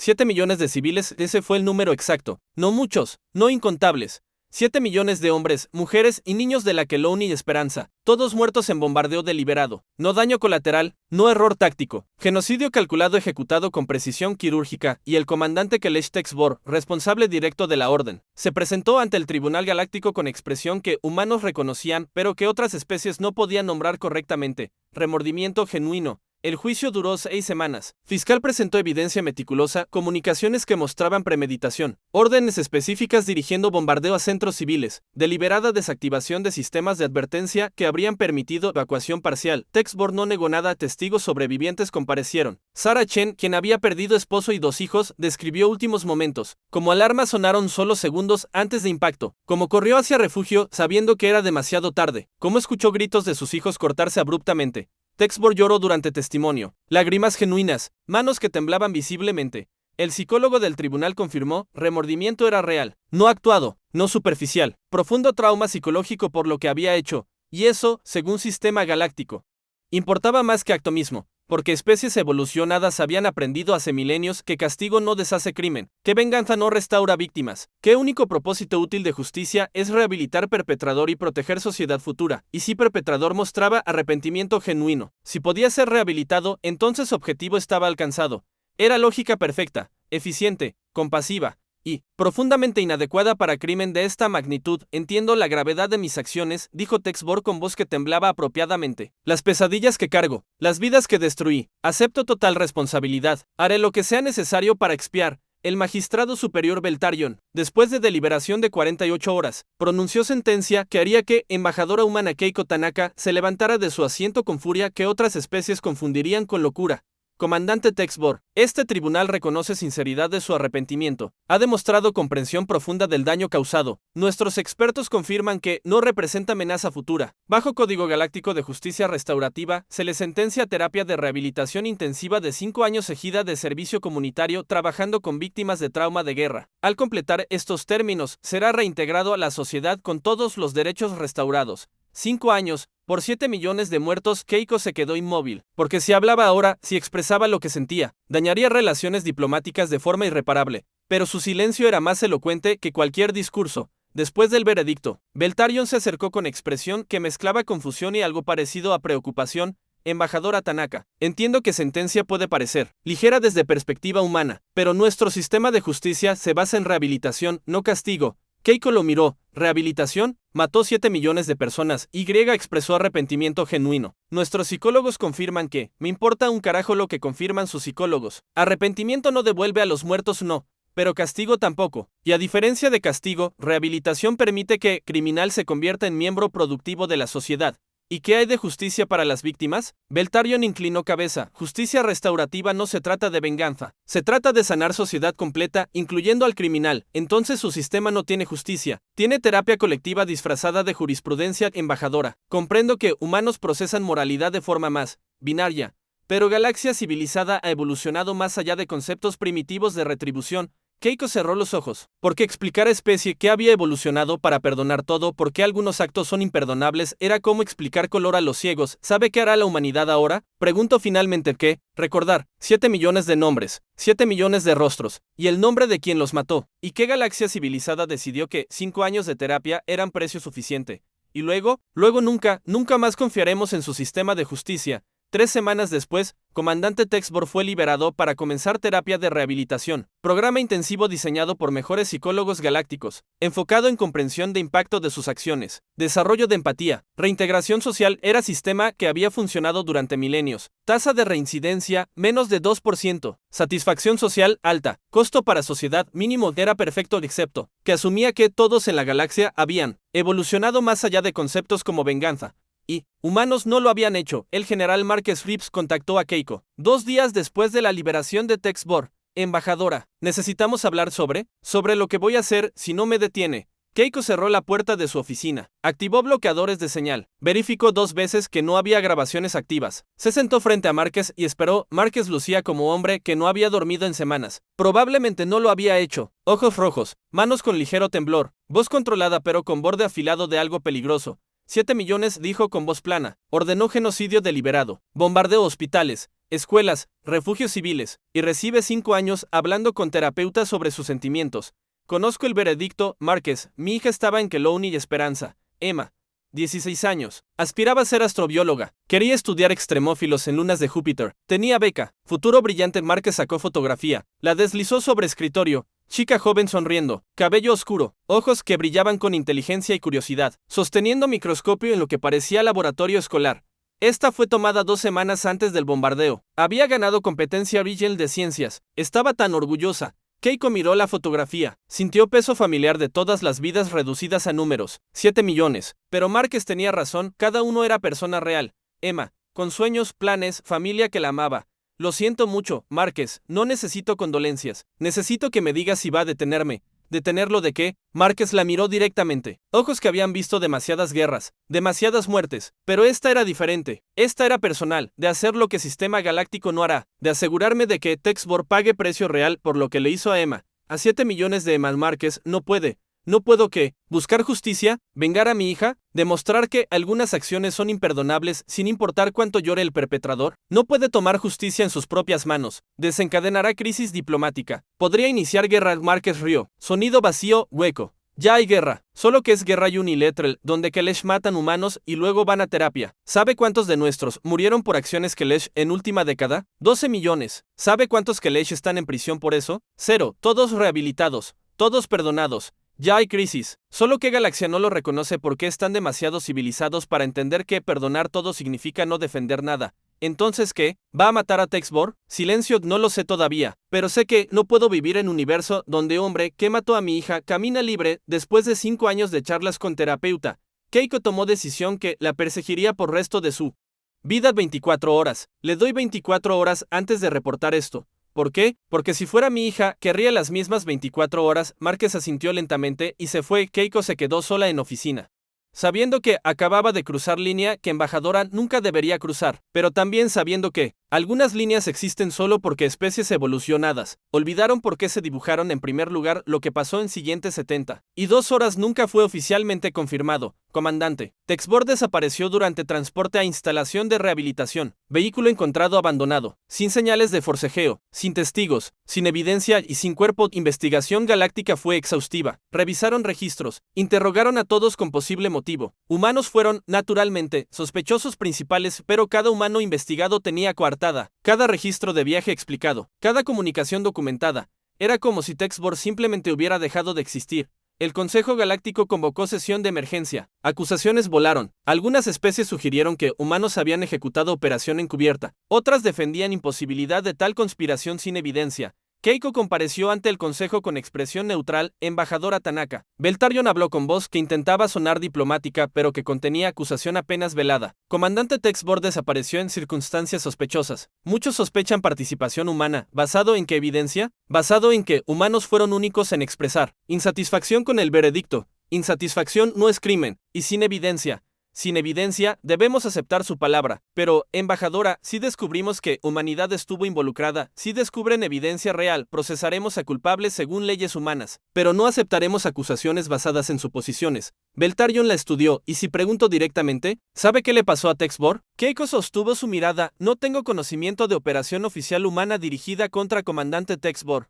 7 millones de civiles, ese fue el número exacto. No muchos, no incontables. 7 millones de hombres, mujeres y niños de la Kelowna y Esperanza, todos muertos en bombardeo deliberado. No daño colateral, no error táctico. Genocidio calculado ejecutado con precisión quirúrgica, y el comandante Kelesh Texbor, responsable directo de la orden, se presentó ante el Tribunal Galáctico con expresión que humanos reconocían, pero que otras especies no podían nombrar correctamente. Remordimiento genuino. El juicio duró 6 semanas. Fiscal presentó evidencia meticulosa, comunicaciones que mostraban premeditación, órdenes específicas dirigiendo bombardeo a centros civiles, deliberada desactivación de sistemas de advertencia que habrían permitido evacuación parcial. Texbor no negó nada, testigos sobrevivientes comparecieron. Sarah Chen, quien había perdido esposo y 2 hijos, describió últimos momentos. Como alarmas sonaron solo segundos antes de impacto. Como corrió hacia refugio sabiendo que era demasiado tarde. Como escuchó gritos de sus hijos cortarse abruptamente. Texbor lloró durante testimonio. Lágrimas genuinas, manos que temblaban visiblemente. El psicólogo del tribunal confirmó, remordimiento era real, no actuado, no superficial, profundo trauma psicológico por lo que había hecho, y eso, según Sistema Galáctico, importaba más que acto mismo, porque especies evolucionadas habían aprendido hace milenios que castigo no deshace crimen, que venganza no restaura víctimas, que único propósito útil de justicia es rehabilitar perpetrador y proteger sociedad futura, y si perpetrador mostraba arrepentimiento genuino, si podía ser rehabilitado, entonces objetivo estaba alcanzado. Era lógica perfecta, eficiente, compasiva, y profundamente inadecuada para crimen de esta magnitud. Entiendo la gravedad de mis acciones, dijo Texbor con voz que temblaba apropiadamente. Las pesadillas que cargo, las vidas que destruí, acepto total responsabilidad, haré lo que sea necesario para expiar. El magistrado superior Beltarion, después de deliberación de 48 horas, pronunció sentencia que haría que embajadora humana Keiko Tanaka se levantara de su asiento con furia que otras especies confundirían con locura. Comandante Texbor, este tribunal reconoce sinceridad de su arrepentimiento, ha demostrado comprensión profunda del daño causado. Nuestros expertos confirman que no representa amenaza futura. Bajo Código Galáctico de Justicia Restaurativa, se le sentencia a terapia de rehabilitación intensiva de 5 años seguida de servicio comunitario trabajando con víctimas de trauma de guerra. Al completar estos términos, será reintegrado a la sociedad con todos los derechos restaurados. 5 años, por 7 millones de muertos. Keiko se quedó inmóvil, porque si hablaba ahora, si expresaba lo que sentía, dañaría relaciones diplomáticas de forma irreparable, pero su silencio era más elocuente que cualquier discurso. Después del veredicto, Beltarion se acercó con expresión que mezclaba confusión y algo parecido a preocupación. Embajadora Tanaka, entiendo que sentencia puede parecer ligera desde perspectiva humana, pero nuestro sistema de justicia se basa en rehabilitación, no castigo. Keiko lo miró. ¿Rehabilitación? Mató 7 millones de personas. Y expresó arrepentimiento genuino. Nuestros psicólogos confirman que, me importa un carajo lo que confirman sus psicólogos. Arrepentimiento no devuelve a los muertos, no. Pero castigo tampoco. Y a diferencia de castigo, rehabilitación permite que criminal se convierta en miembro productivo de la sociedad. ¿Y qué hay de justicia para las víctimas? Beltarion inclinó cabeza. Justicia restaurativa no se trata de venganza. Se trata de sanar sociedad completa, incluyendo al criminal. Entonces su sistema no tiene justicia. Tiene terapia colectiva disfrazada de jurisprudencia. Embajadora, comprendo que humanos procesan moralidad de forma más binaria, pero galaxia civilizada ha evolucionado más allá de conceptos primitivos de retribución. Keiko cerró los ojos. ¿Por qué explicar a especie que había evolucionado para perdonar todo? ¿Por qué algunos actos son imperdonables? Era como explicar color a los ciegos. ¿Sabe qué hará la humanidad ahora? Preguntó finalmente qué. Recordar. 7 millones de nombres. 7 millones de rostros. Y el nombre de quien los mató. ¿Y qué galaxia civilizada decidió que 5 años de terapia eran precio suficiente? Y luego nunca más confiaremos en su sistema de justicia. 3 semanas después, Comandante Texbor fue liberado para comenzar terapia de rehabilitación, programa intensivo diseñado por mejores psicólogos galácticos, enfocado en comprensión de impacto de sus acciones, desarrollo de empatía, reintegración social. Era sistema que había funcionado durante milenios, tasa de reincidencia, menos de 2%, satisfacción social, alta, costo para sociedad, mínimo. Era perfecto excepto, que asumía que todos en la galaxia habían evolucionado más allá de conceptos como venganza. Y humanos no lo habían hecho. El general Marques Rips contactó a Keiko 2 días después de la liberación de Texbor. Embajadora, necesitamos hablar sobre lo que voy a hacer si no me detiene. Keiko cerró la puerta de su oficina, activó bloqueadores de señal, verificó 2 veces que no había grabaciones activas. Se sentó frente a Márquez y esperó. Márquez lucía como hombre que no había dormido en semanas. Probablemente no lo había hecho. Ojos rojos, manos con ligero temblor, voz controlada pero con borde afilado de algo peligroso. 7 millones, dijo con voz plana. Ordenó genocidio deliberado. Bombardeo hospitales. escuelas, refugios civiles, y recibe 5 años hablando con terapeutas sobre sus sentimientos. Conozco el veredicto, Márquez, mi hija estaba en Kelowna y Esperanza. Emma, 16 años. Aspiraba a ser astrobióloga. Quería estudiar extremófilos en lunas de Júpiter. Tenía beca. Futuro brillante. Márquez sacó fotografía. La deslizó sobre escritorio. Chica joven sonriendo. Cabello oscuro. Ojos que brillaban con inteligencia y curiosidad. Sosteniendo microscopio en lo que parecía laboratorio escolar. Esta fue tomada 2 semanas antes del bombardeo. Había ganado competencia regional de ciencias. Estaba tan orgullosa. Keiko miró la fotografía, sintió peso familiar de todas las vidas reducidas a números, 7 millones. Pero Márquez tenía razón, cada uno era persona real. Emma, con sueños, planes, familia que la amaba. Lo siento mucho, Márquez, no necesito condolencias. Necesito que me digas si va a detenerme. ¿Detenerlo de qué? Márquez la miró directamente. Ojos que habían visto demasiadas guerras, demasiadas muertes. Pero esta era diferente. Esta era personal, de hacer lo que Sistema Galáctico no hará, de asegurarme de que Texbor pague precio real por lo que le hizo a Emma. A 7 millones de Emma. Márquez no puede. No puedo ¿qué? Buscar justicia, vengar a mi hija, demostrar que algunas acciones son imperdonables sin importar cuánto llore el perpetrador. No puede tomar justicia en sus propias manos. Desencadenará crisis diplomática. Podría iniciar guerra. Márquez rió. Sonido vacío, hueco. Ya hay guerra, solo que es guerra unilateral, donde Kelesh matan humanos y luego van a terapia. ¿Sabe cuántos de nuestros murieron por acciones Kelesh en última década? 12 millones. ¿Sabe cuántos Kelesh están en prisión por eso? 0. Todos rehabilitados. Todos perdonados. Ya hay crisis, solo que Galaxia no lo reconoce porque están demasiado civilizados para entender que perdonar todo significa no defender nada. Entonces, ¿qué? ¿Va a matar a Texbor? Silencio, no lo sé todavía, pero sé que no puedo vivir en un universo donde hombre que mató a mi hija camina libre después de 5 años de charlas con terapeuta. Keiko tomó decisión que la perseguiría por resto de su vida. 24 horas. Le doy 24 horas antes de reportar esto. ¿Por qué? Porque si fuera mi hija, querría las mismas 24 horas. Márquez asintió lentamente y se fue. Keiko se quedó sola en oficina. Sabiendo que acababa de cruzar línea que embajadora nunca debería cruzar, pero también sabiendo que algunas líneas existen solo porque especies evolucionadas. Olvidaron por qué se dibujaron. En primer lugar, lo que pasó en siguientes 72 horas nunca fue oficialmente confirmado. Comandante, Texbor desapareció durante transporte a instalación de rehabilitación. Vehículo encontrado abandonado, sin señales de forcejeo, sin testigos, sin evidencia y sin cuerpo. Investigación galáctica fue exhaustiva. Revisaron registros, interrogaron a todos con posible motivo. Humanos fueron, naturalmente, sospechosos principales, pero cada humano investigado tenía coartada cada registro de viaje explicado, cada comunicación documentada. Era como si Texbor simplemente hubiera dejado de existir. El Consejo Galáctico convocó sesión de emergencia. Acusaciones volaron. Algunas especies sugirieron que humanos habían ejecutado operación encubierta. Otras defendían imposibilidad de tal conspiración sin evidencia. Keiko compareció ante el consejo con expresión neutral. Embajadora Tanaka. Beltarion habló con voz que intentaba sonar diplomática pero que contenía acusación apenas velada. Comandante Texbor desapareció en circunstancias sospechosas. Muchos sospechan participación humana. ¿Basado en qué evidencia? Basado en que humanos fueron únicos en expresar insatisfacción con el veredicto. Insatisfacción no es crimen, y sin evidencia. Sin evidencia, debemos aceptar su palabra. Pero, embajadora, si descubrimos que humanidad estuvo involucrada, si descubren evidencia real, procesaremos a culpables según leyes humanas. Pero no aceptaremos acusaciones basadas en suposiciones. Beltarion la estudió, y si pregunto directamente, ¿sabe qué le pasó a Texbor? Keiko sostuvo su mirada. No tengo conocimiento de operación oficial humana dirigida contra comandante Texbor.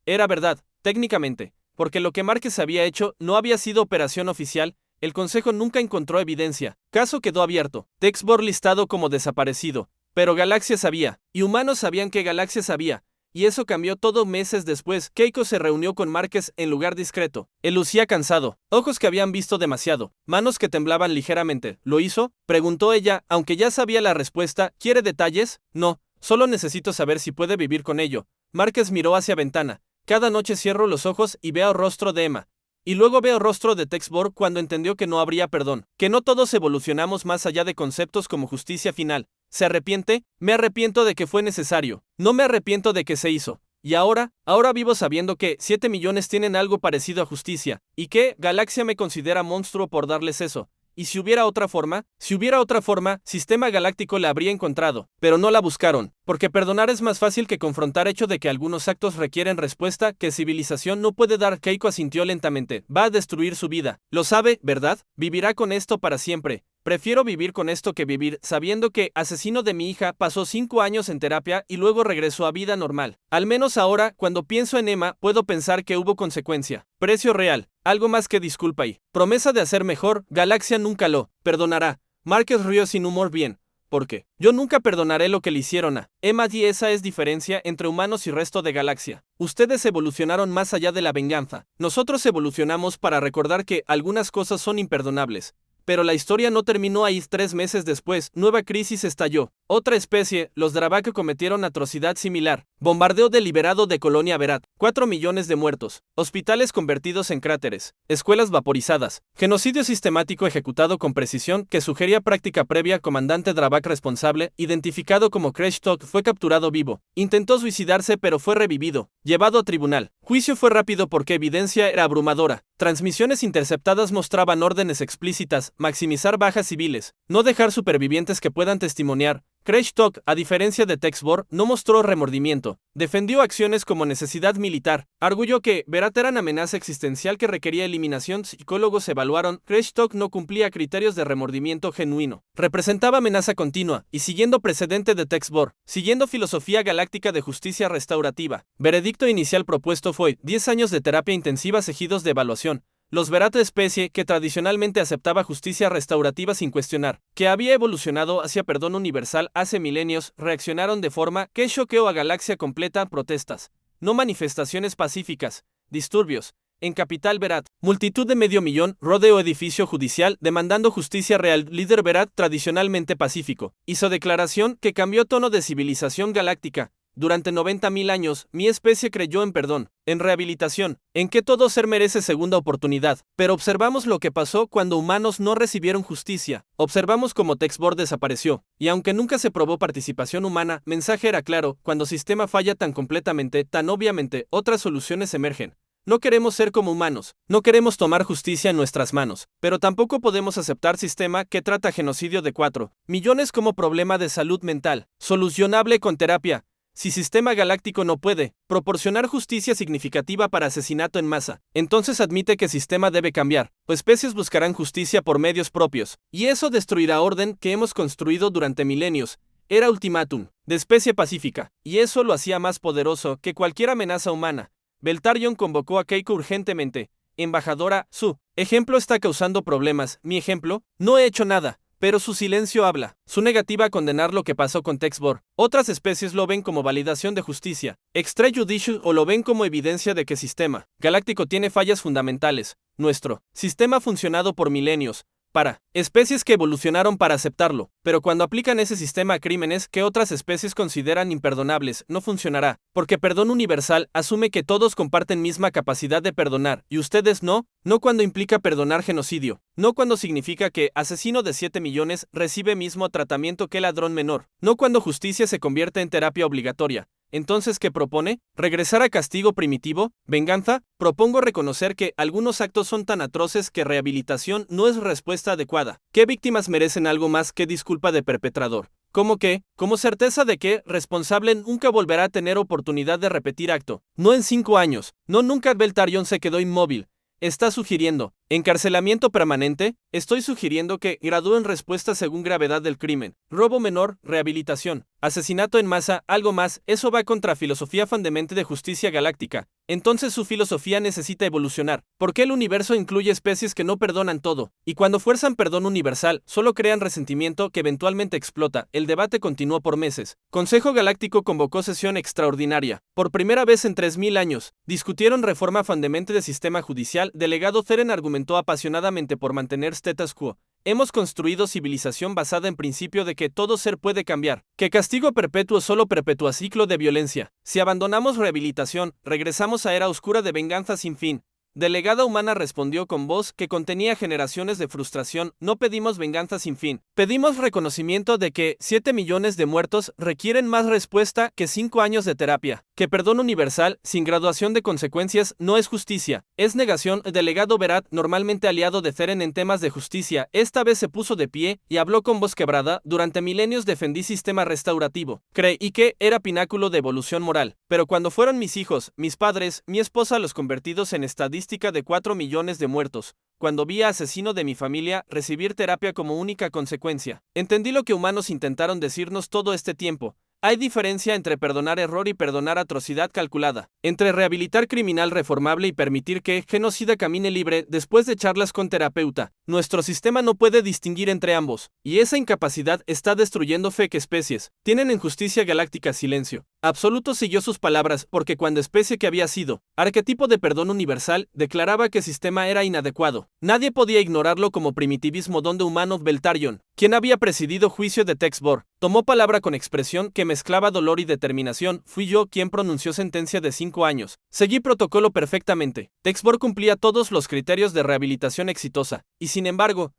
Era verdad, técnicamente, porque lo que Márquez había hecho no había sido operación oficial. El consejo nunca encontró evidencia. Caso quedó abierto. Texbor listado como desaparecido. Pero Galaxia sabía, y humanos sabían que Galaxia sabía. Y eso cambió todo meses después. Keiko se reunió con Márquez en lugar discreto. Él lucía cansado, ojos que habían visto demasiado, manos que temblaban ligeramente. ¿Lo hizo? Preguntó ella, aunque ya sabía la respuesta. ¿Quiere detalles? No, solo necesito saber si puede vivir con ello. Márquez miró hacia ventana. Cada noche cierro los ojos y veo el rostro de Emma. Y luego veo rostro de Texbor cuando entendió que no habría perdón, que no todos evolucionamos más allá de conceptos como justicia final. ¿Se arrepiente? Me arrepiento de que fue necesario. No me arrepiento de que se hizo. Y ahora vivo sabiendo que 7 millones tienen algo parecido a justicia, y que Galaxia me considera monstruo por darles eso. ¿Y si hubiera otra forma? Si hubiera otra forma, Sistema Galáctico la habría encontrado, pero no la buscaron, porque perdonar es más fácil que confrontar. Hecho de que algunos actos requieren respuesta que civilización no puede dar. Keiko asintió lentamente. Va a destruir su vida. Lo sabe, ¿verdad? Vivirá con esto para siempre. Prefiero vivir con esto que vivir sabiendo que asesino de mi hija pasó 5 años en terapia y luego regresó a vida normal. Al menos ahora, cuando pienso en Emma, puedo pensar que hubo consecuencia. Precio real. Algo más que disculpa y promesa de hacer mejor. Galaxia nunca lo perdonará. Márquez rió sin humor bien. Porque yo nunca perdonaré lo que le hicieron a Emma y esa es diferencia entre humanos y resto de Galaxia. Ustedes evolucionaron más allá de la venganza. Nosotros evolucionamos para recordar que algunas cosas son imperdonables. Pero la historia no terminó ahí. 3 meses después, nueva crisis estalló. Otra especie, los Dravak cometieron atrocidad similar. Bombardeo deliberado de Colonia Berat. 4 millones de muertos. Hospitales convertidos en cráteres. Escuelas vaporizadas. Genocidio sistemático ejecutado con precisión que sugería práctica previa. Comandante Dravak responsable, identificado como Kreshtok, fue capturado vivo. Intentó suicidarse pero fue revivido. Llevado a tribunal. Juicio fue rápido porque evidencia era abrumadora. Transmisiones interceptadas mostraban órdenes explícitas: maximizar bajas civiles, no dejar supervivientes que puedan testimoniar. Kreshtok, a diferencia de Texbor, no mostró remordimiento. Defendió acciones como necesidad militar. Arguyó que Berat era una amenaza existencial que requería eliminación. Psicólogos evaluaron. Kreshtok no cumplía criterios de remordimiento genuino. Representaba amenaza continua, y siguiendo precedente de Texbor, siguiendo filosofía galáctica de justicia restaurativa. Veredicto inicial propuesto fue 10 años de terapia intensiva seguidos de evaluación. Los Berat, especie que tradicionalmente aceptaba justicia restaurativa sin cuestionar, que había evolucionado hacia perdón universal hace milenios, reaccionaron de forma que choqueó a Galaxia completa. Protestas, no manifestaciones pacíficas, disturbios. En capital Berat, multitud de 500,000, rodeo edificio judicial demandando justicia real. Líder Berat, tradicionalmente pacífico, hizo declaración que cambió tono de civilización galáctica. Durante 90.000 años, mi especie creyó en perdón, en rehabilitación, en que todo ser merece segunda oportunidad. Pero observamos lo que pasó cuando humanos no recibieron justicia. Observamos cómo Texbor desapareció. Y aunque nunca se probó participación humana, mensaje era claro: cuando sistema falla tan completamente, tan obviamente, otras soluciones emergen. No queremos ser como humanos, no queremos tomar justicia en nuestras manos, pero tampoco podemos aceptar sistema que trata genocidio de 4 millones como problema de salud mental, solucionable con terapia. Si sistema galáctico no puede proporcionar justicia significativa para asesinato en masa, entonces admite que sistema debe cambiar, o especies buscarán justicia por medios propios, y eso destruirá orden que hemos construido durante milenios. Era ultimátum, de especie pacífica, y eso lo hacía más poderoso que cualquier amenaza humana. Beltarion convocó a Keiko urgentemente. Embajadora, su ejemplo está causando problemas. Mi ejemplo, no he hecho nada. Pero su silencio habla, su negativa a condenar lo que pasó con Texbor. Otras especies lo ven como validación de justicia, extrajudicial, o lo ven como evidencia de que sistema galáctico tiene fallas fundamentales. Nuestro sistema ha funcionado por milenios para especies que evolucionaron para aceptarlo, pero cuando aplican ese sistema a crímenes que otras especies consideran imperdonables, no funcionará, porque perdón universal asume que todos comparten misma capacidad de perdonar, y ustedes no cuando implica perdonar genocidio, no cuando significa que asesino de 7 millones recibe mismo tratamiento que ladrón menor, no cuando justicia se convierte en terapia obligatoria. Entonces, ¿qué propone? ¿Regresar a castigo primitivo? ¿Venganza? Propongo reconocer que algunos actos son tan atroces que rehabilitación no es respuesta adecuada. ¿Qué víctimas merecen algo más que disculpa de perpetrador? ¿Cómo qué? Como certeza de que responsable nunca volverá a tener oportunidad de repetir acto. No en 5 años. No nunca. Beltarion se quedó inmóvil. ¿Está sugiriendo encarcelamiento permanente? Estoy sugiriendo que gradúen respuesta según gravedad del crimen. Robo menor, rehabilitación. Asesinato en masa, algo más. Eso va contra filosofía fundamental de justicia galáctica. Entonces su filosofía necesita evolucionar. ¿Por qué el universo incluye especies que no perdonan todo? Y cuando fuerzan perdón universal, solo crean resentimiento que eventualmente explota. El debate continuó por meses. Consejo Galáctico convocó sesión extraordinaria. Por primera vez en 3000 años, discutieron reforma fundamental de sistema judicial. Delegado Feren argumentó apasionadamente por mantener status quo. Hemos construido civilización basada en principio de que todo ser puede cambiar, que castigo perpetuo solo perpetúa ciclo de violencia. Si abandonamos rehabilitación, regresamos a era oscura de venganza sin fin. Delegada humana respondió con voz que contenía generaciones de frustración: no pedimos venganza sin fin. Pedimos reconocimiento de que 7 millones de muertos requieren más respuesta que 5 años de terapia. Que perdón universal, sin graduación de consecuencias, no es justicia, es negación. Delegado Berat, normalmente aliado de Feren en temas de justicia, esta vez se puso de pie y habló con voz quebrada: durante milenios defendí sistema restaurativo. Creí que era pináculo de evolución moral. Pero cuando fueron mis hijos, mis padres, mi esposa los convertidos en estadistas estadística de 4 millones de muertos, cuando vi a asesino de mi familia recibir terapia como única consecuencia. Entendí lo que humanos intentaron decirnos todo este tiempo. Hay diferencia entre perdonar error y perdonar atrocidad calculada, entre rehabilitar criminal reformable y permitir que genocida camine libre después de charlas con terapeuta. Nuestro sistema no puede distinguir entre ambos, y esa incapacidad está destruyendo fe que especies tienen en justicia galáctica silencio absoluto siguió sus palabras porque cuando especie que había sido arquetipo de perdón universal declaraba que el sistema era inadecuado. Nadie podía ignorarlo como primitivismo donde humano Beltarion, quien había presidido juicio de Texbor, tomó palabra con expresión que mezclaba dolor y determinación. Fui yo quien pronunció sentencia de 5 años. Seguí protocolo perfectamente. Texbor cumplía todos los criterios de rehabilitación exitosa, y sin embargo,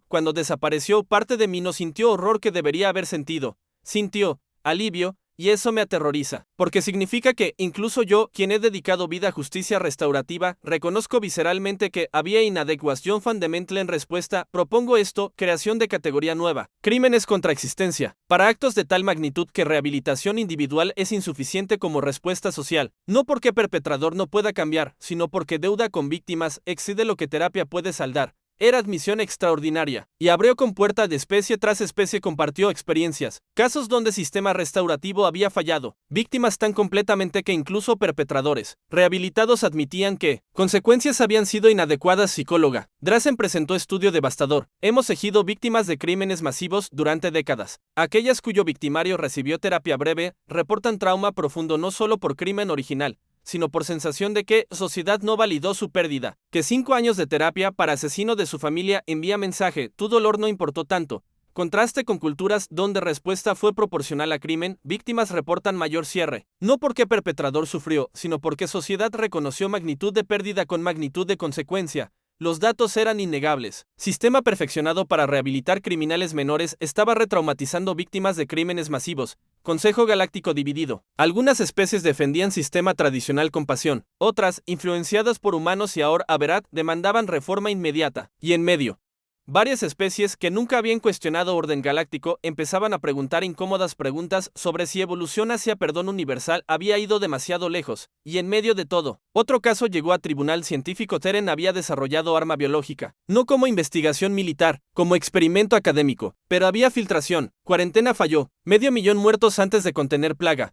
cuando desapareció, parte de mí no sintió horror que debería haber sentido. Sintió alivio, y eso me aterroriza, porque significa que, incluso yo, quien he dedicado vida a justicia restaurativa, reconozco visceralmente que había inadecuación fundamental. En respuesta, propongo esto, creación de categoría nueva, crímenes contra existencia, para actos de tal magnitud que rehabilitación individual es insuficiente como respuesta social, no porque perpetrador no pueda cambiar, sino porque deuda con víctimas excede lo que terapia puede saldar. Era admisión extraordinaria, y abrió con puerta de especie tras especie compartió experiencias, casos donde sistema restaurativo había fallado, víctimas tan completamente que incluso perpetradores, rehabilitados admitían que consecuencias habían sido inadecuadas. Psicóloga, Drazen presentó estudio devastador, hemos ejido víctimas de crímenes masivos durante décadas. Aquellas cuyo victimario recibió terapia breve, reportan trauma profundo no solo por crimen original, sino por sensación de que sociedad no validó su pérdida, que 5 años de terapia para asesino de su familia envía mensaje, tu dolor no importó tanto. Contraste con culturas donde respuesta fue proporcional a crimen, víctimas reportan mayor cierre, no porque perpetrador sufrió, sino porque sociedad reconoció magnitud de pérdida con magnitud de consecuencia. Los datos eran innegables. Sistema perfeccionado para rehabilitar criminales menores estaba retraumatizando víctimas de crímenes masivos. Consejo Galáctico dividido. Algunas especies defendían sistema tradicional con pasión, otras, influenciadas por humanos y ahora Aberat, demandaban reforma inmediata. Y en medio, varias especies que nunca habían cuestionado orden galáctico empezaban a preguntar incómodas preguntas sobre si evolución hacia perdón universal había ido demasiado lejos, y en medio de todo, otro caso llegó a tribunal científico. Teren había desarrollado arma biológica, no como investigación militar, como experimento académico, pero había filtración, cuarentena falló, 500.000 muertos antes de contener plaga.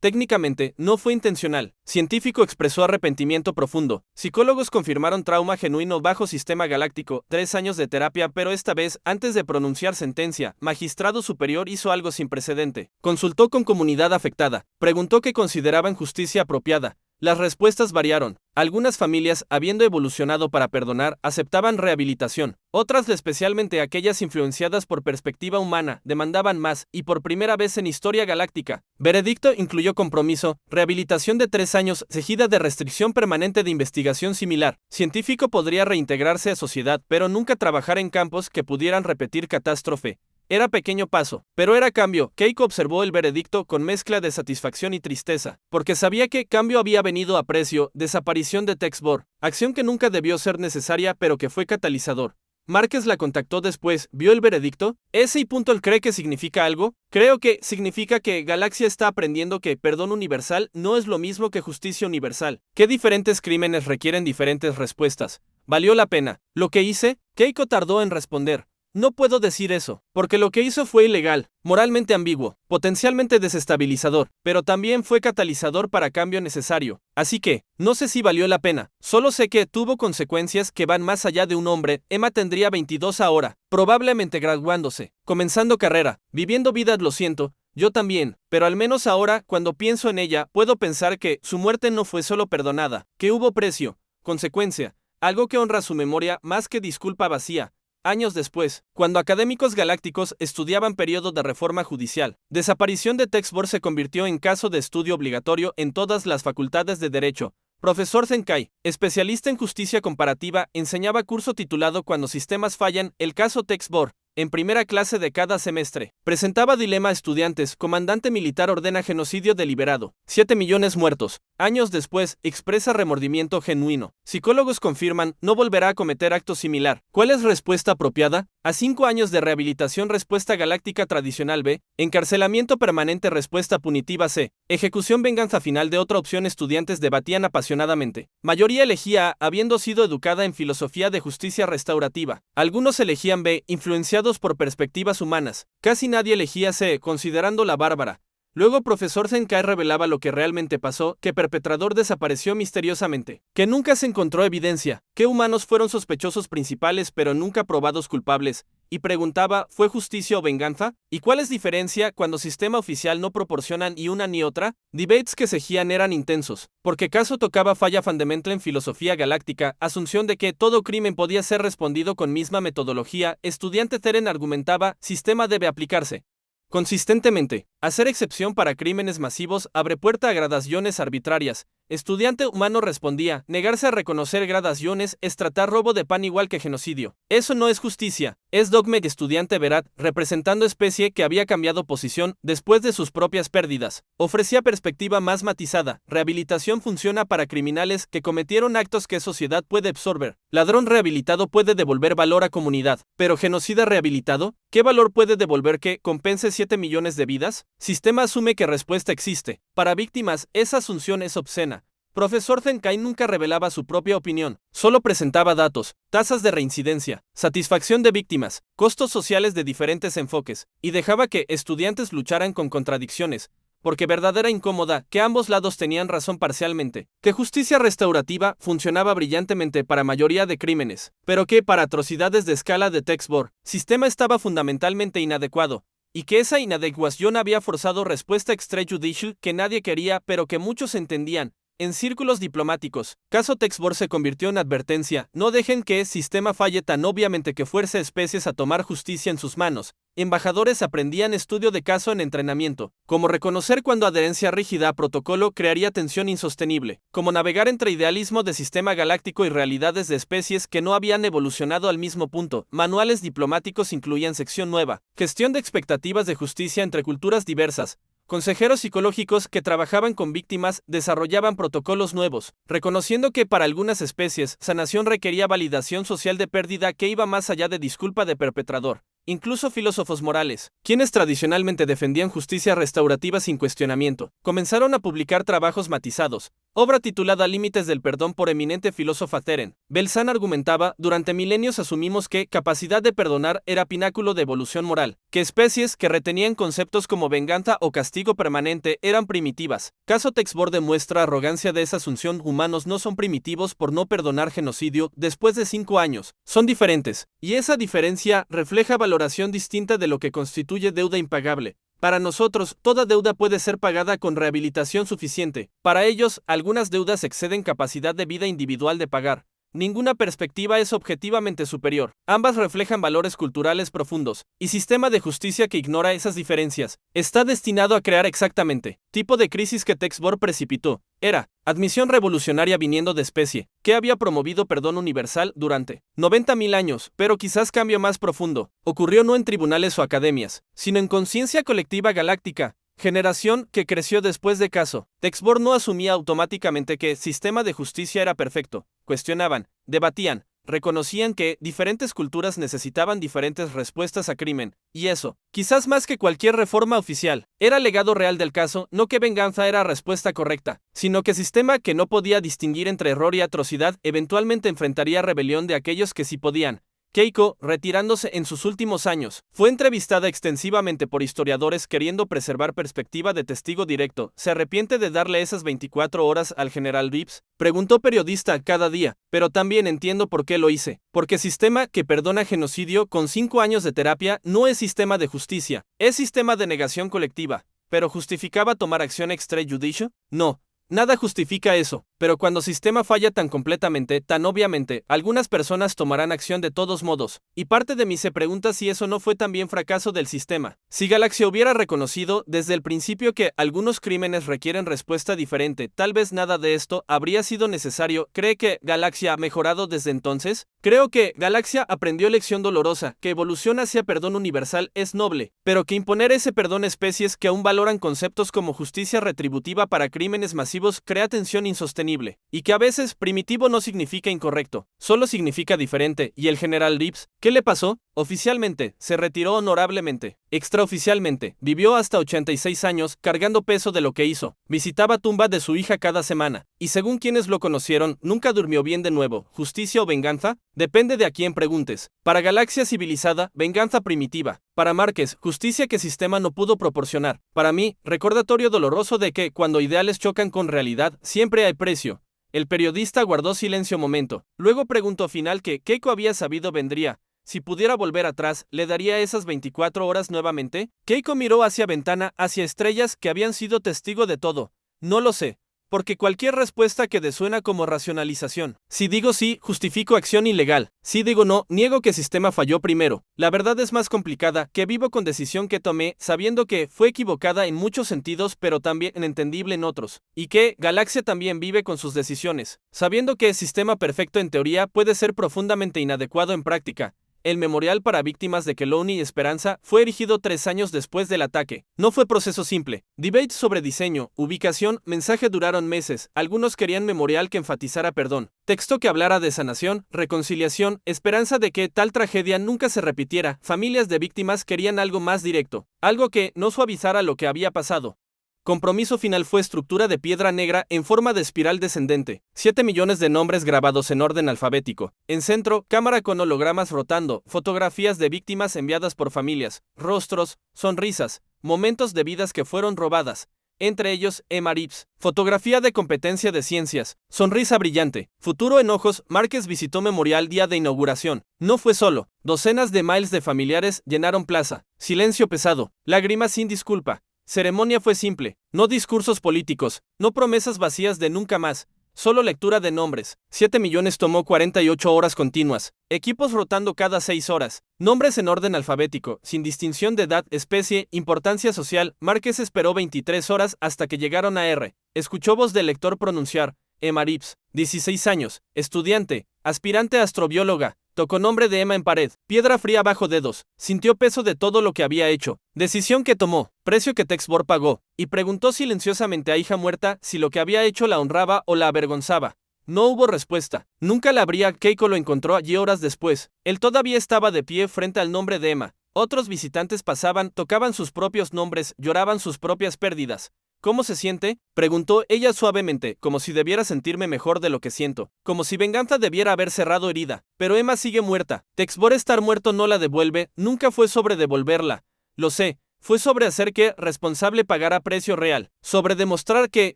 Técnicamente, no fue intencional. Científico expresó arrepentimiento profundo. Psicólogos confirmaron trauma genuino bajo sistema galáctico, 3 años de terapia, pero esta vez, antes de pronunciar sentencia, magistrado superior hizo algo sin precedente. Consultó con comunidad afectada, preguntó qué consideraban justicia apropiada. Las respuestas variaron. Algunas familias, habiendo evolucionado para perdonar, aceptaban rehabilitación. Otras, especialmente aquellas influenciadas por perspectiva humana, demandaban más, y por primera vez en historia galáctica. Veredicto incluyó compromiso, rehabilitación de 3 años, seguida de restricción permanente de investigación similar. Científico podría reintegrarse a sociedad, pero nunca trabajar en campos que pudieran repetir catástrofe. Era pequeño paso, pero era cambio. Keiko observó el veredicto con mezcla de satisfacción y tristeza, porque sabía que cambio había venido a precio. Desaparición de Texbor, acción que nunca debió ser necesaria pero que fue catalizador. Márquez la contactó después, vio el veredicto. Ese y punto. ¿Él cree que significa algo? Creo que significa que Galaxia está aprendiendo que perdón universal no es lo mismo que justicia universal, que diferentes crímenes requieren diferentes respuestas. ¿Valió la pena lo que hice? Keiko tardó en responder. No puedo decir eso, porque lo que hizo fue ilegal, moralmente ambiguo, potencialmente desestabilizador, pero también fue catalizador para cambio necesario. Así que, no sé si valió la pena, solo sé que tuvo consecuencias que van más allá de un hombre. Emma tendría 22 ahora, probablemente graduándose, comenzando carrera, viviendo vida. Lo siento, yo también, pero al menos ahora, cuando pienso en ella, puedo pensar que su muerte no fue solo perdonada, que hubo precio, consecuencia, algo que honra su memoria más que disculpa vacía. Años después, cuando académicos galácticos estudiaban periodo de reforma judicial, desaparición de Texbor se convirtió en caso de estudio obligatorio en todas las facultades de Derecho. Profesor Zenkai, especialista en justicia comparativa, enseñaba curso titulado Cuando sistemas fallan, el caso Texbor. en primera clase de cada semestre. Presentaba dilema a estudiantes, comandante militar ordena genocidio deliberado. 7 millones muertos. Años después, expresa remordimiento genuino. Psicólogos confirman, no volverá a cometer acto similar. ¿Cuál es respuesta apropiada? A 5 años de rehabilitación respuesta galáctica tradicional B, encarcelamiento permanente respuesta punitiva C, ejecución venganza final de otra opción estudiantes debatían apasionadamente. Mayoría elegía A, habiendo sido educada en filosofía de justicia restaurativa. Algunos elegían B, influenciados por perspectivas humanas. Casi nadie elegía C, considerándola bárbara. Luego profesor Zenkai revelaba lo que realmente pasó, que perpetrador desapareció misteriosamente, que nunca se encontró evidencia, que humanos fueron sospechosos principales pero nunca probados culpables, y preguntaba, ¿fue justicia o venganza? ¿Y cuál es diferencia cuando sistema oficial no proporcionan ni una ni otra? Debates que seguían eran intensos, porque caso tocaba falla fundamental en filosofía galáctica, asunción de que todo crimen podía ser respondido con misma metodología, estudiante Teren argumentaba, sistema debe aplicarse consistentemente. Hacer excepción para crímenes masivos abre puerta a gradaciones arbitrarias. Estudiante humano respondía, negarse a reconocer gradaciones es tratar robo de pan igual que genocidio. Eso no es justicia, es dogma. Estudiante Berat, representando especie que había cambiado posición después de sus propias pérdidas, ofrecía perspectiva más matizada. Rehabilitación funciona para criminales que cometieron actos que sociedad puede absorber. Ladrón rehabilitado puede devolver valor a comunidad, pero genocida rehabilitado, ¿qué valor puede devolver que compense 7 millones de vidas? Sistema asume que respuesta existe. Para víctimas, esa asunción es obscena. Profesor Zenkai nunca revelaba su propia opinión, solo presentaba datos, tasas de reincidencia, satisfacción de víctimas, costos sociales de diferentes enfoques, y dejaba que estudiantes lucharan con contradicciones, porque verdadera incómoda, que ambos lados tenían razón parcialmente, que justicia restaurativa funcionaba brillantemente para mayoría de crímenes, pero que para atrocidades de escala de Texbor, sistema estaba fundamentalmente inadecuado, y que esa inadecuación había forzado respuesta extrajudicial que nadie quería pero que muchos entendían. En círculos diplomáticos, caso Texbor se convirtió en advertencia, no dejen que sistema falle tan obviamente que fuerce especies a tomar justicia en sus manos. Embajadores aprendían estudio de caso en entrenamiento, como reconocer cuando adherencia rígida a protocolo crearía tensión insostenible, como navegar entre idealismo de sistema galáctico y realidades de especies que no habían evolucionado al mismo punto. Manuales diplomáticos incluían sección nueva, gestión de expectativas de justicia entre culturas diversas. Consejeros psicológicos que trabajaban con víctimas desarrollaban protocolos nuevos, reconociendo que para algunas especies, sanación requería validación social de pérdida que iba más allá de disculpa de perpetrador. Incluso filósofos morales, quienes tradicionalmente defendían justicia restaurativa sin cuestionamiento, comenzaron a publicar trabajos matizados. Obra titulada Límites del perdón por eminente filósofa Teren. Belzán argumentaba, durante milenios asumimos que capacidad de perdonar era pináculo de evolución moral, que especies que retenían conceptos como venganza o castigo permanente eran primitivas. Caso Texbor demuestra arrogancia de esa asunción. Humanos no son primitivos por no perdonar genocidio después de 5 años, son diferentes, y esa diferencia refleja valoración distinta de lo que constituye deuda impagable. Para nosotros, toda deuda puede ser pagada con rehabilitación suficiente. Para ellos, algunas deudas exceden capacidad de vida individual de pagar. Ninguna perspectiva es objetivamente superior. Ambas reflejan valores culturales profundos, y sistema de justicia que ignora esas diferencias está destinado a crear exactamente tipo de crisis que Texbor precipitó. Era admisión revolucionaria viniendo de especie, que había promovido perdón universal durante 90.000 años, pero quizás cambio más profundo. Ocurrió no en tribunales o academias, sino en conciencia colectiva galáctica. Generación que creció después de caso. Texbor no asumía automáticamente que sistema de justicia era perfecto. Cuestionaban, debatían, reconocían que diferentes culturas necesitaban diferentes respuestas a crimen, y eso, quizás más que cualquier reforma oficial, era legado real del caso, no que venganza era respuesta correcta, sino que sistema que no podía distinguir entre error y atrocidad eventualmente enfrentaría rebelión de aquellos que sí podían. Keiko, retirándose en sus últimos años, fue entrevistada extensivamente por historiadores queriendo preservar perspectiva de testigo directo. ¿Se arrepiente de darle esas 24 horas al general Vips? Preguntó periodista cada día, pero también entiendo por qué lo hice. Porque sistema que perdona genocidio con 5 años de terapia no es sistema de justicia, es sistema de negación colectiva. ¿Pero justificaba tomar acción extrajudicial? No. Nada justifica eso. Pero cuando sistema falla tan completamente, tan obviamente, algunas personas tomarán acción de todos modos. Y parte de mí se pregunta si eso no fue también fracaso del sistema. Si Galaxia hubiera reconocido desde el principio que algunos crímenes requieren respuesta diferente, tal vez nada de esto habría sido necesario. ¿Cree que Galaxia ha mejorado desde entonces? Creo que Galaxia aprendió lección dolorosa, que evolución hacia perdón universal es noble, pero que imponer ese perdón a especies que aún valoran conceptos como justicia retributiva para crímenes masivos crea tensión insostenible, y que a veces primitivo no significa incorrecto, solo significa diferente. ¿Y el general Reeves? ¿Qué le pasó? Oficialmente, se retiró honorablemente. Extraoficialmente, vivió hasta 86 años cargando peso de lo que hizo. Visitaba tumba de su hija cada semana. Y según quienes lo conocieron, nunca durmió bien de nuevo. ¿Justicia o venganza? Depende de a quién preguntes. Para Galaxia civilizada, venganza primitiva. Para Márquez, justicia que sistema no pudo proporcionar. Para mí, recordatorio doloroso de que, cuando ideales chocan con realidad, siempre hay precio. El periodista guardó silencio momento. Luego preguntó final que Keiko había sabido vendría. Si pudiera volver atrás, ¿le daría esas 24 horas nuevamente? Keiko miró hacia ventana, hacia estrellas que habían sido testigo de todo. No lo sé. Porque cualquier respuesta que desuena como racionalización. Si digo sí, justifico acción ilegal. Si digo no, niego que sistema falló primero. La verdad es más complicada, que vivo con decisión que tomé, sabiendo que fue equivocada en muchos sentidos, pero también entendible en otros. Y que Galaxia también vive con sus decisiones, sabiendo que el sistema perfecto en teoría puede ser profundamente inadecuado en práctica. El memorial para víctimas de Kelowna y Esperanza fue erigido 3 años después del ataque. No fue proceso simple. Debates sobre diseño, ubicación, mensaje duraron meses. Algunos querían memorial que enfatizara perdón, texto que hablara de sanación, reconciliación, esperanza de que tal tragedia nunca se repitiera. Familias de víctimas querían algo más directo, algo que no suavizara lo que había pasado. Compromiso final fue estructura de piedra negra en forma de espiral descendente, 7 millones de nombres grabados en orden alfabético. En centro, cámara con hologramas rotando, fotografías de víctimas enviadas por familias, rostros, sonrisas, momentos de vidas que fueron robadas. Entre ellos, Emma Reeves. Fotografía de competencia de ciencias. Sonrisa brillante. Futuro en ojos. Márquez visitó memorial día de inauguración. No fue solo. Docenas de miles de familiares llenaron plaza. Silencio pesado. Lágrimas sin disculpa. Ceremonia fue simple, no discursos políticos, no promesas vacías de nunca más, solo lectura de nombres. 7 millones tomó 48 horas continuas, equipos rotando cada 6 horas, nombres en orden alfabético, sin distinción de edad, especie, importancia social. Márquez esperó 23 horas hasta que llegaron a R. Escuchó voz del lector pronunciar, Emma Reeves, 16 años, estudiante, aspirante a astrobióloga. Tocó nombre de Emma en pared, piedra fría bajo dedos, sintió peso de todo lo que había hecho, decisión que tomó, precio que Texbor pagó, y preguntó silenciosamente a hija muerta si lo que había hecho la honraba o la avergonzaba. No hubo respuesta, nunca la habría. Keiko lo encontró allí horas después, él todavía estaba de pie frente al nombre de Emma. Otros visitantes pasaban, tocaban sus propios nombres, lloraban sus propias pérdidas. ¿Cómo se siente?, preguntó ella suavemente, como si debiera sentirme mejor de lo que siento, como si venganza debiera haber cerrado herida. Pero Emma sigue muerta. Texbor estar muerto no la devuelve, nunca fue sobre devolverla. Lo sé, fue sobre hacer que responsable pagara precio real, sobre demostrar que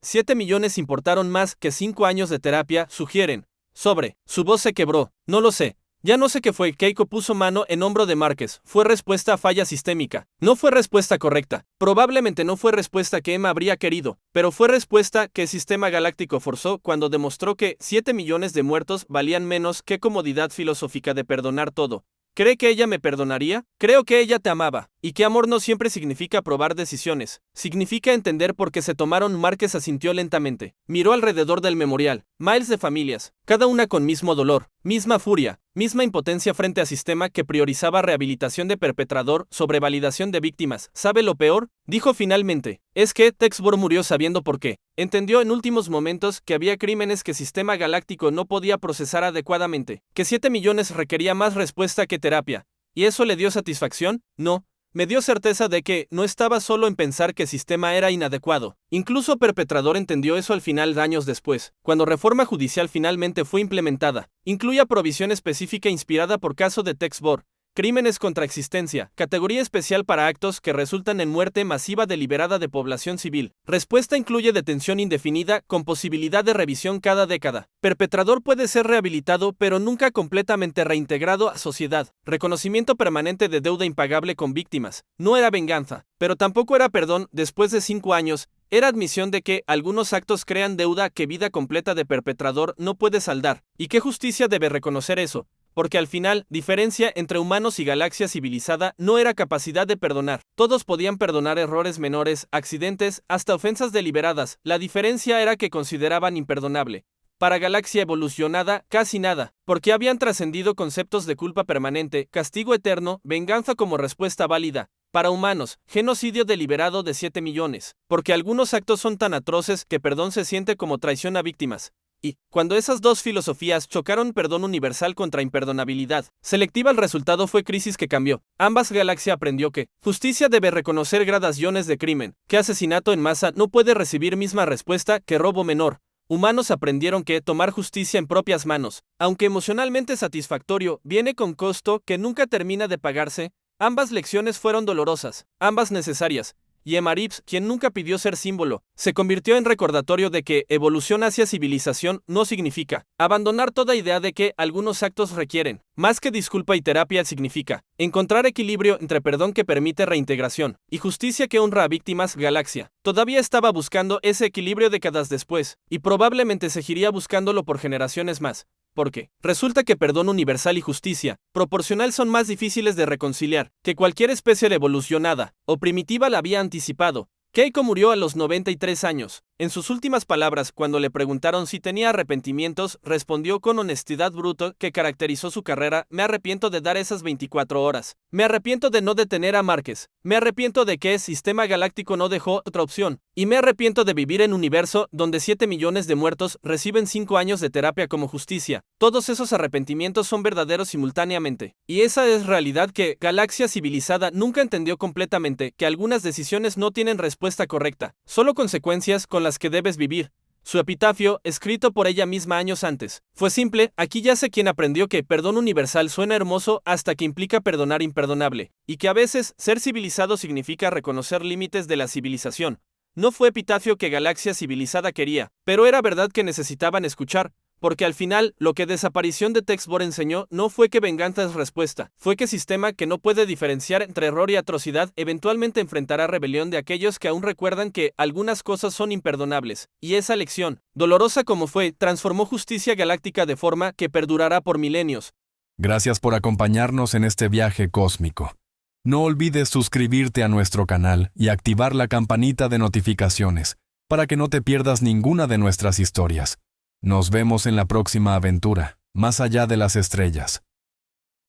7 millones importaron más que 5 años de terapia, sugieren. Sobre, su voz se quebró, no lo sé. Ya no sé qué fue. Keiko puso mano en hombro de Márquez. Fue respuesta a falla sistémica. No fue respuesta correcta. Probablemente no fue respuesta que Emma habría querido, pero fue respuesta que el sistema galáctico forzó cuando demostró que 7 millones de muertos valían menos que comodidad filosófica de perdonar todo. ¿Cree que ella me perdonaría? Creo que ella te amaba, y que amor no siempre significa aprobar decisiones. Significa entender por qué se tomaron. Márquez asintió lentamente. Miró alrededor del memorial. Miles de familias, cada una con mismo dolor, misma furia, misma impotencia frente a sistema que priorizaba rehabilitación de perpetrador sobre validación de víctimas. ¿Sabe lo peor?, dijo finalmente. Es que Texbor murió sabiendo por qué. Entendió en últimos momentos que había crímenes que sistema galáctico no podía procesar adecuadamente, que 7 millones requería más respuesta que terapia. ¿Y eso le dio satisfacción? No. Me dio certeza de que no estaba solo en pensar que sistema era inadecuado. Incluso perpetrador entendió eso al final, años después, cuando reforma judicial finalmente fue implementada. Incluía provisión específica inspirada por caso de Texbor. Crímenes contra existencia, categoría especial para actos que resultan en muerte masiva deliberada de población civil. Respuesta incluye detención indefinida con posibilidad de revisión cada década. Perpetrador puede ser rehabilitado pero nunca completamente reintegrado a sociedad. Reconocimiento permanente de deuda impagable con víctimas. No era venganza, pero tampoco era perdón. Después de 5 años, Era admisión de que algunos actos crean deuda que vida completa de perpetrador no puede saldar, y que justicia debe reconocer eso, porque al final, diferencia entre humanos y galaxia civilizada no era capacidad de perdonar. Todos podían perdonar errores menores, accidentes, hasta ofensas deliberadas. La diferencia era que consideraban imperdonable para galaxia evolucionada, casi nada, porque habían trascendido conceptos de culpa permanente, castigo eterno, venganza como respuesta válida. Para humanos, genocidio deliberado de 7 millones, porque algunos actos son tan atroces que perdón se siente como traición a víctimas. Y, cuando esas dos filosofías chocaron, perdón universal contra imperdonabilidad selectiva, el resultado fue crisis que cambió. Ambas galaxia aprendió que justicia debe reconocer gradaciones de crimen, que asesinato en masa no puede recibir misma respuesta que robo menor. Humanos aprendieron que tomar justicia en propias manos, aunque emocionalmente satisfactorio, viene con costo que nunca termina de pagarse. Ambas lecciones fueron dolorosas, ambas necesarias, y Emarips, quien nunca pidió ser símbolo, se convirtió en recordatorio de que evolución hacia civilización no significa abandonar toda idea de que algunos actos requieren, más que disculpa y terapia significa encontrar equilibrio entre perdón que permite reintegración y justicia que honra a víctimas. Galaxia todavía estaba buscando ese equilibrio décadas después, y probablemente seguiría buscándolo por generaciones más. Porque resulta que perdón universal y justicia proporcional son más difíciles de reconciliar que cualquier especie evolucionada o primitiva la había anticipado. Keiko murió a los 93 años. En sus últimas palabras, cuando le preguntaron si tenía arrepentimientos, respondió con honestidad bruta que caracterizó su carrera: me arrepiento de dar esas 24 horas. Me arrepiento de no detener a Márquez. Me arrepiento de que el sistema galáctico no dejó otra opción. Y me arrepiento de vivir en un universo donde 7 millones de muertos reciben 5 años de terapia como justicia. Todos esos arrepentimientos son verdaderos simultáneamente. Y esa es realidad que galaxia civilizada nunca entendió completamente, que algunas decisiones no tienen respuesta correcta, solo consecuencias con las que debes vivir. Su epitafio, escrito por ella misma años antes, fue simple: aquí yace quien aprendió que perdón universal suena hermoso hasta que implica perdonar imperdonable, y que a veces ser civilizado significa reconocer límites de la civilización. No fue epitafio que galaxia civilizada quería, pero era verdad que necesitaban escuchar. Porque al final, lo que Desaparición de Textboard enseñó no fue que venganza es respuesta, fue que sistema que no puede diferenciar entre error y atrocidad eventualmente enfrentará rebelión de aquellos que aún recuerdan que algunas cosas son imperdonables. Y esa lección, dolorosa como fue, transformó justicia galáctica de forma que perdurará por milenios. Gracias por acompañarnos en este viaje cósmico. No olvides suscribirte a nuestro canal y activar la campanita de notificaciones para que no te pierdas ninguna de nuestras historias. Nos vemos en la próxima aventura, más allá de las estrellas.